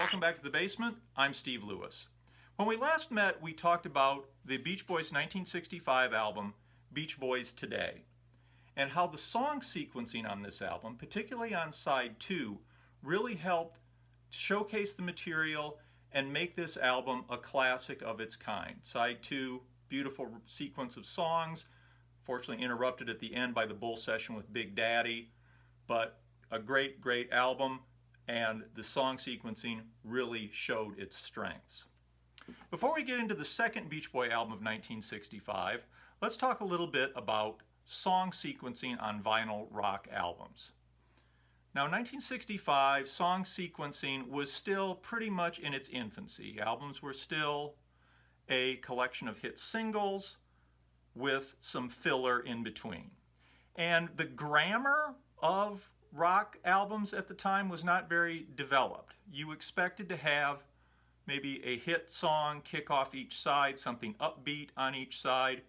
welcome back to the basement. I'm Steve Lewis. When we last met, we talked about the Beach Boys' 1965 album, Beach Boys Today, and how the song sequencing on this album, particularly on side 2, really helped showcase the material and make this album a classic of its kind. Side 2, beautiful sequence of songs, fortunately interrupted at the end by the Bull Session with Big Daddy, but a great, great album, and the song sequencing really showed its strengths. Before we get into the second Beach Boy album of 1965, let's talk a little bit about song sequencing on vinyl rock albums. Now, in 1965, song sequencing was still pretty much in its infancy. Albums were still a collection of hit singles with some filler in between. And the grammar of rock albums at the time was not very developed. You expected to have maybe a hit song kick off each side, something upbeat on each side,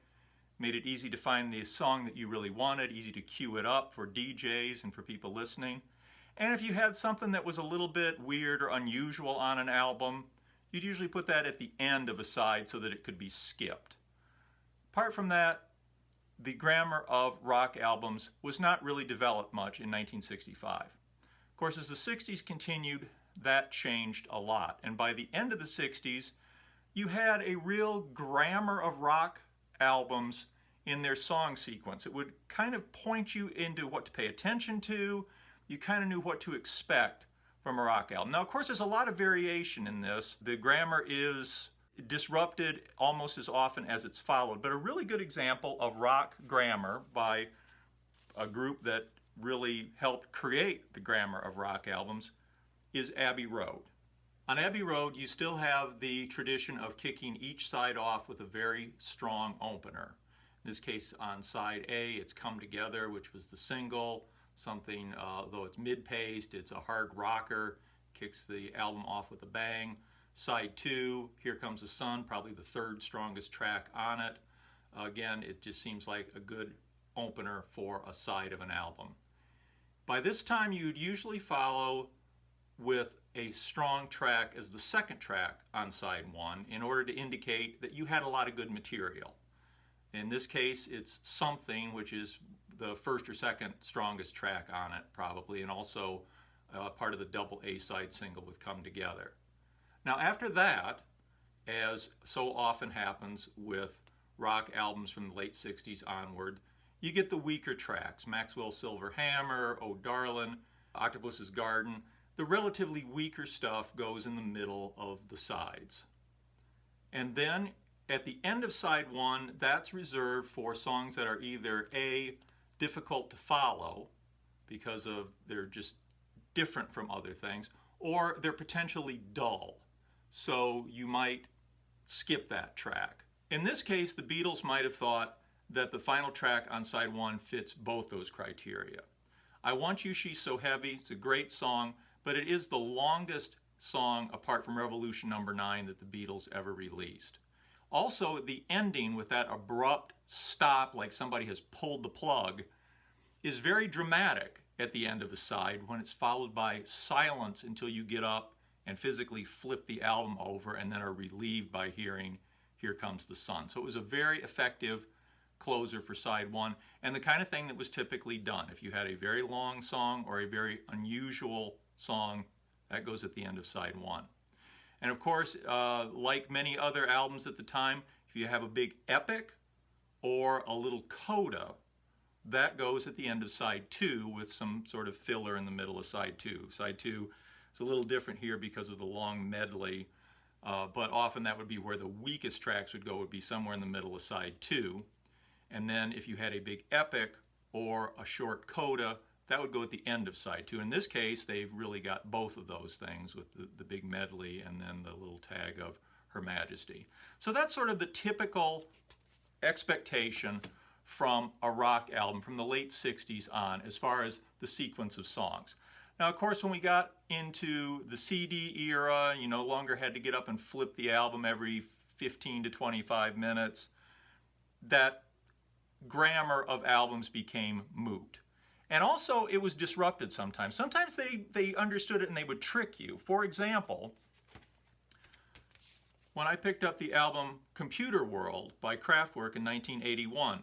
made it easy to find the song that you really wanted, easy to cue it up for DJs and for people listening. And if you had something that was a little bit weird or unusual on an album, you'd usually put that at the end of a side so that it could be skipped. Apart from that, the grammar of rock albums was not really developed much in 1965. Of course, as the 60s continued, that changed a lot. And by the end of the 60s, you had a real grammar of rock albums in their song sequence. It would kind of point you into what to pay attention to. You kind of knew what to expect from a rock album. Now, of course, there's a lot of variation in this. The grammar is disrupted almost as often as it's followed, but a really good example of rock grammar by a group that really helped create the grammar of rock albums is Abbey Road. On Abbey Road, you still have the tradition of kicking each side off with a very strong opener. In this case, on side A, it's Come Together, which was the single, something, though it's mid-paced, it's a hard rocker, kicks the album off with a bang. Side 2, Here Comes the Sun, probably the third strongest track on it. Again, it just seems like a good opener for a side of an album. By this time, you'd usually follow with a strong track as the second track on side 1 in order to indicate that you had a lot of good material. In this case, it's Something, which is the first or second strongest track on it, probably, and also part of the double A-side single with Come Together. Now, after that, as so often happens with rock albums from the late 60s onward, you get the weaker tracks, Maxwell's Silver Hammer, Oh Darlin', Octopus's Garden. The relatively weaker stuff goes in the middle of the sides. And then at the end of side 1, that's reserved for songs that are either A, difficult to follow because of they're just different from other things, or they're potentially dull. So you might skip that track. In this case, the Beatles might have thought that the final track on side 1 fits both those criteria. I Want You, She's So Heavy, it's a great song, but it is the longest song apart from Revolution No. 9 that the Beatles ever released. Also, the ending with that abrupt stop, like somebody has pulled the plug, is very dramatic at the end of a side when it's followed by silence until you get up and physically flip the album over and then are relieved by hearing Here Comes the Sun. So it was a very effective closer for side 1 and the kind of thing that was typically done. If you had a very long song or a very unusual song, that goes at the end of side 1. And of course, like many other albums at the time, if you have a big epic or a little coda, that goes at the end of side 2 with some sort of filler in the middle of side 2. Side 2 is a little different here because of the long medley, but often that would be where the weakest tracks would go, would be somewhere in the middle of side 2. And then if you had a big epic or a short coda, that would go at the end of side 2. In this case, they've really got both of those things with the big medley and then the little tag of Her Majesty. So that's sort of the typical expectation from a rock album from the late 60s on as far as the sequence of songs. Now, of course, when we got into the CD era, you no longer had to get up and flip the album every 15 to 25 minutes. That grammar of albums became moot. And also, it was disrupted sometimes. Sometimes they understood it and they would trick you. For example, when I picked up the album Computer World by Kraftwerk in 1981.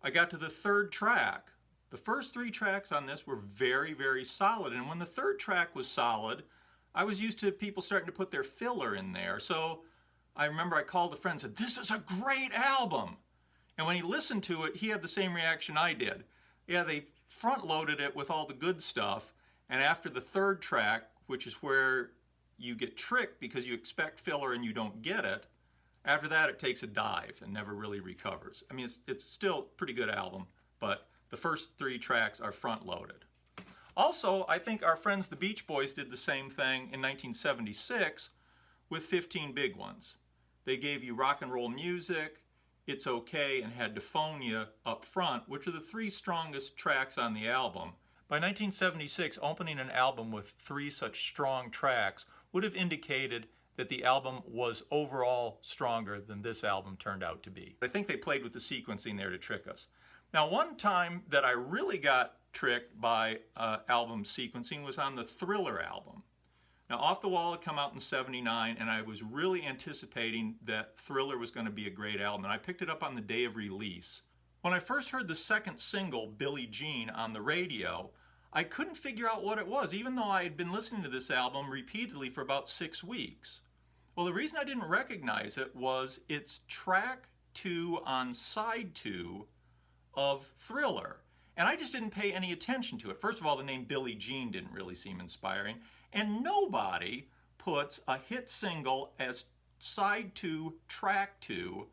I got to the third track. The first three tracks on this were very, very solid. And when the third track was solid, I was used to people starting to put their filler in there. So I remember I called a friend and said, "This is a great album." And when he listened to it, he had the same reaction I did. Yeah, they front-loaded it with all the good stuff. And after the third track, which is where you get tricked because you expect filler and you don't get it, after that it takes a dive and never really recovers. I mean, it's still a pretty good album, but the first three tracks are front-loaded. Also, I think our friends the Beach Boys did the same thing in 1976 with 15 Big Ones. They gave you Rock and Roll Music, It's Okay, and Had to Phone Ya up front, which are the three strongest tracks on the album. By 1976, opening an album with three such strong tracks would have indicated that the album was overall stronger than this album turned out to be. I think they played with the sequencing there to trick us. Now, one time that I really got tricked by album sequencing was on the Thriller album. Now, Off the Wall had come out in '79, and I was really anticipating that Thriller was going to be a great album, and I picked it up on the day of release. When I first heard the second single, Billie Jean, on the radio, I couldn't figure out what it was, even though I had been listening to this album repeatedly for about 6 weeks. Well, the reason I didn't recognize it was it's track 2 on side 2 of Thriller. And I just didn't pay any attention to it. First of all, the name Billie Jean didn't really seem inspiring. And nobody puts a hit single as side 2, track 2,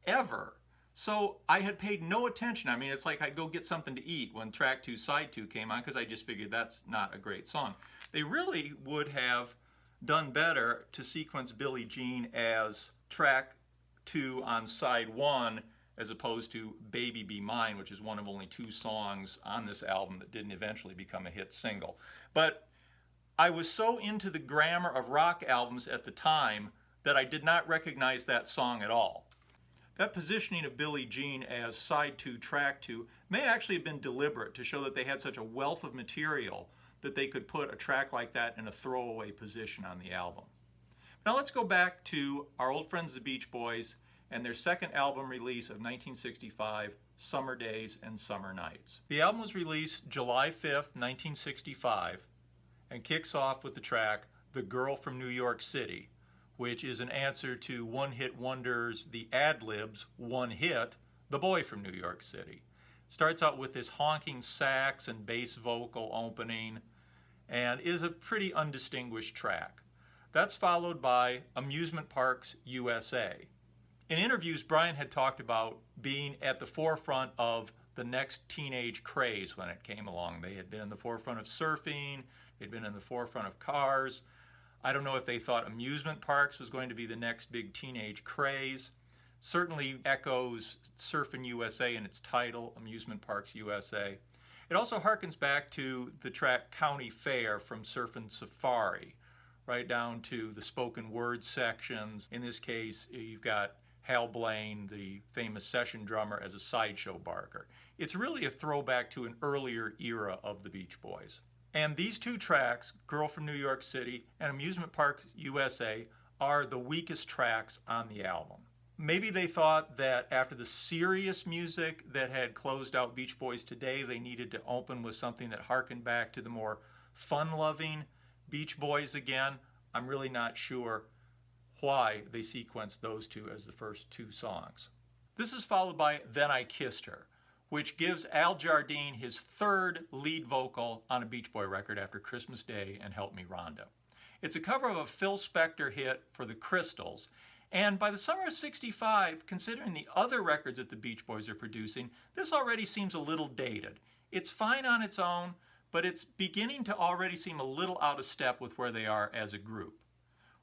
ever. So I had paid no attention. I mean, it's like I'd go get something to eat when track 2, side 2 came on, because I just figured that's not a great song. They really would have done better to sequence Billie Jean as track 2 on side 1, as opposed to Baby Be Mine, which is one of only 2 songs on this album that didn't eventually become a hit single. But I was so into the grammar of rock albums at the time that I did not recognize that song at all. That positioning of Billie Jean as side 2, track 2 may actually have been deliberate to show that they had such a wealth of material that they could put a track like that in a throwaway position on the album. Now let's go back to our old friends the Beach Boys and their second album release of 1965, Summer Days and Summer Nights. The album was released July 5th, 1965, and kicks off with the track The Girl from New York City, which is an answer to one-hit wonders the Ad-Libs' one hit, The Boy from New York City. Starts out with this honking sax and bass vocal opening and is a pretty undistinguished track. That's followed by Amusement Parks USA. In interviews, Brian had talked about being at the forefront of the next teenage craze when it came along. They had been in the forefront of surfing, they'd been in the forefront of cars. I don't know if they thought amusement parks was going to be the next big teenage craze. Certainly echoes Surfin' USA in its title, Amusement Parks USA. It also harkens back to the track County Fair from Surfin' Safari, right down to the spoken word sections. In this case, you've got Hal Blaine, the famous session drummer, as a sideshow barker. It's really a throwback to an earlier era of the Beach Boys. And these 2 tracks, Girl from New York City and Amusement Park USA, are the weakest tracks on the album. Maybe they thought that after the serious music that had closed out Beach Boys today, they needed to open with something that harkened back to the more fun-loving Beach Boys again. I'm really not sure why they sequenced those 2 as the first 2 songs. This is followed by Then I Kissed Her, which gives Al Jardine his 3rd lead vocal on a Beach Boy record after Christmas Day and Help Me Rhonda. It's a cover of a Phil Spector hit for the Crystals, and by the summer of '65, considering the other records that the Beach Boys are producing, this already seems a little dated. It's fine on its own, but it's beginning to already seem a little out of step with where they are as a group.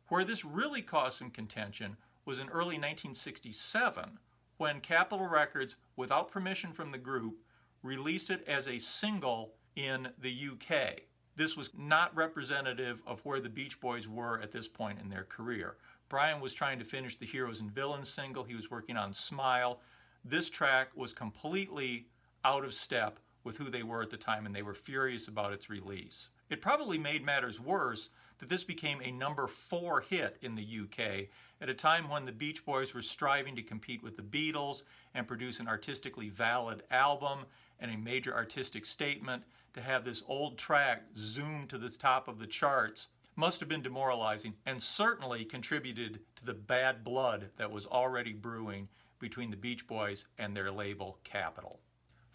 Where this really caused some contention was in early 1967, when Capitol Records, without permission from the group, released it as a single in the UK. This was not representative of where the Beach Boys were at this point in their career. Brian was trying to finish the Heroes and Villains single. He was working on Smile. This track was completely out of step with who they were at the time, and they were furious about its release. It probably made matters worse that this became a #4 hit in the UK at a time when the Beach Boys were striving to compete with the Beatles and produce an artistically valid album and a major artistic statement. To have this old track zoom to the top of the charts must have been demoralizing and certainly contributed to the bad blood that was already brewing between the Beach Boys and their label Capitol.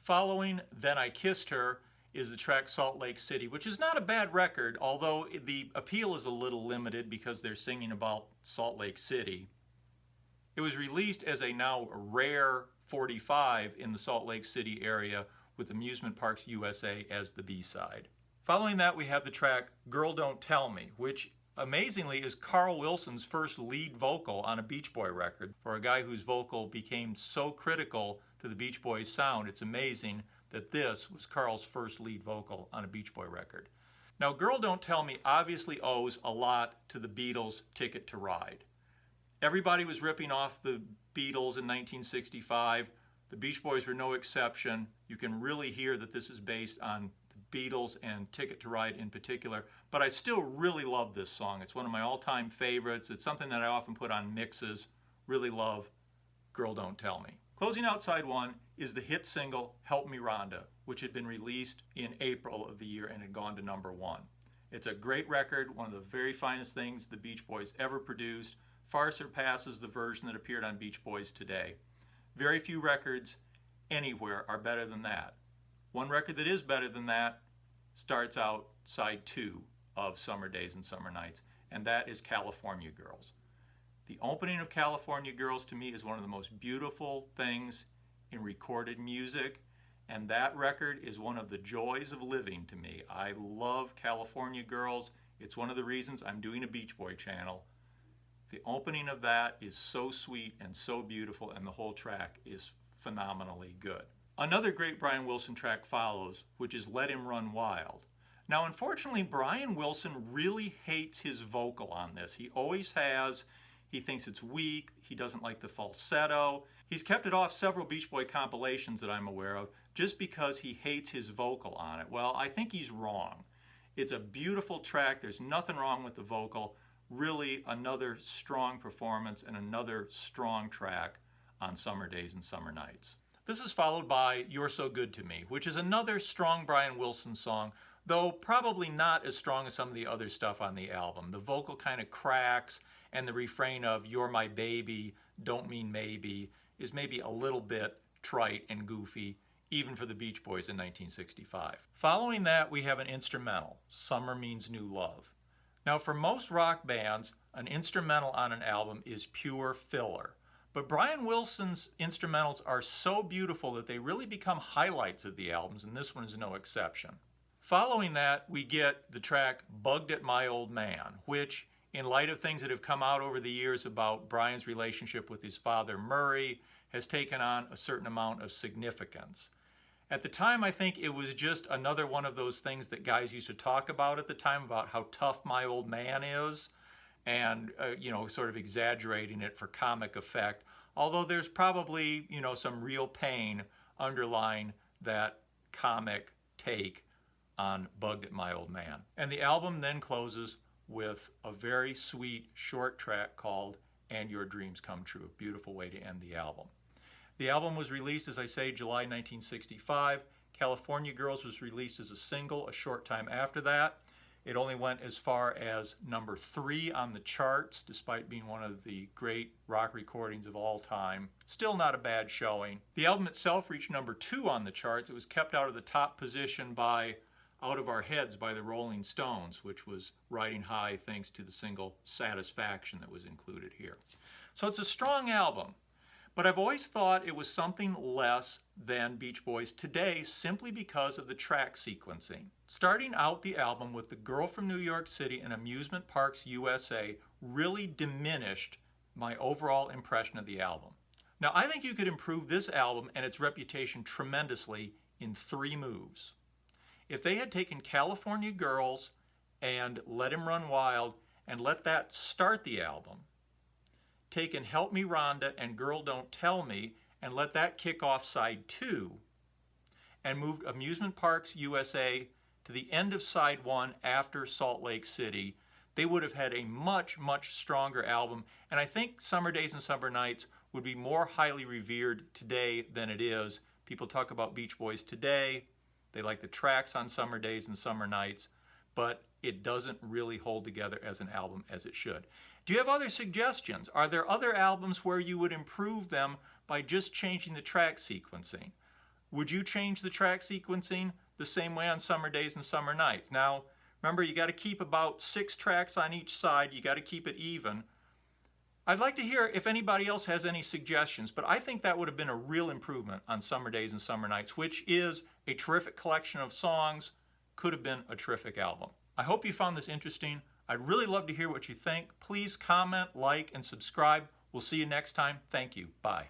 Following Then I Kissed Her is the track Salt Lake City, which is not a bad record, although the appeal is a little limited because they're singing about Salt Lake City. It was released as a now rare 45 in the Salt Lake City area with Amusement Parks USA as the B-side. Following that, we have the track Girl Don't Tell Me, which amazingly is Carl Wilson's first lead vocal on a Beach Boy record. For a guy whose vocal became so critical to the Beach Boys sound, it's amazing that this was Carl's first lead vocal on a Beach Boy record. Now, Girl Don't Tell Me obviously owes a lot to the Beatles' Ticket to Ride. Everybody was ripping off the Beatles in 1965. The Beach Boys were no exception. You can really hear that this is based on the Beatles and Ticket to Ride in particular, but I still really love this song. It's one of my all-time favorites. It's something that I often put on mixes. Really love Girl Don't Tell Me. Closing out side one is the hit single Help Me Rhonda, which had been released in April of the year and had gone to #1. It's a great record, one of the very finest things the Beach Boys ever produced, far surpasses the version that appeared on Beach Boys Today. Very few records anywhere are better than that. One record that is better than that starts out side 2 of Summer Days and Summer Nights, and that is California Girls. The opening of California Girls to me is one of the most beautiful things in recorded music, and that record is one of the joys of living to me. I love California Girls. It's one of the reasons I'm doing a Beach Boy channel. The opening of that is so sweet and so beautiful, and the whole track is phenomenally good. Another great Brian Wilson track follows, which is Let Him Run Wild. Now, unfortunately, Brian Wilson really hates his vocal on this. He always has. He thinks it's weak. He doesn't like the falsetto. He's kept it off several Beach Boy compilations that I'm aware of just because he hates his vocal on it. Well, I think he's wrong. It's a beautiful track. There's nothing wrong with the vocal. Really another strong performance and another strong track on Summer Days and Summer Nights. This is followed by You're So Good to Me, which is another strong Brian Wilson song, though probably not as strong as some of the other stuff on the album. The vocal kind of cracks, and the refrain of You're My Baby, Don't Mean Maybe is maybe a little bit trite and goofy, even for the Beach Boys in 1965. Following that, we have an instrumental, Summer Means New Love. Now, for most rock bands, an instrumental on an album is pure filler. But Brian Wilson's instrumentals are so beautiful that they really become highlights of the albums, and this one is no exception. Following that, we get the track Bugged at My Old Man, which, in light of things that have come out over the years about Brian's relationship with his father Murray, has taken on a certain amount of significance. At the time, I think it was just another one of those things that guys used to talk about at the time, about how tough my old man is, and sort of exaggerating it for comic effect, although there's probably some real pain underlying that comic take on Bugged at My Old Man. And the album then closes with a very sweet short track called And Your Dreams Come True, a beautiful way to end the album. The album was released, as I say, July 1965. California Girls was released as a single a short time after that. It only went as far as #3 on the charts, despite being one of the great rock recordings of all time. Still not a bad showing. The album itself reached #2 on the charts. It was kept out of the top position by Out of Our Heads by the Rolling Stones, which was riding high thanks to the single Satisfaction that was included here. So it's a strong album, but I've always thought it was something less than Beach Boys Today simply because of the track sequencing. Starting out the album with The Girl from New York City and Amusement Parks USA really diminished my overall impression of the album. Now, I think you could improve this album and its reputation tremendously in 3 moves. If they had taken California Girls and Let Him Run Wild and let that start the album, taken Help Me Rhonda and Girl Don't Tell Me and let that kick off side 2, and moved Amusement Parks USA to the end of side 1 after Salt Lake City, they would have had a much, much stronger album. And I think Summer Days and Summer Nights would be more highly revered today than it is. People talk about Beach Boys today. They like the tracks on Summer Days and Summer Nights, but it doesn't really hold together as an album as it should. Do you have other suggestions? Are there other albums where you would improve them by just changing the track sequencing? Would you change the track sequencing the same way on Summer Days and Summer Nights? Now, remember, you got to keep about 6 tracks on each side. You got to keep it even. I'd like to hear if anybody else has any suggestions, but I think that would have been a real improvement on Summer Days and Summer Nights, which is a terrific collection of songs, could have been a terrific album. I hope you found this interesting. I'd really love to hear what you think. Please comment, like, and subscribe. We'll see you next time. Thank you. Bye.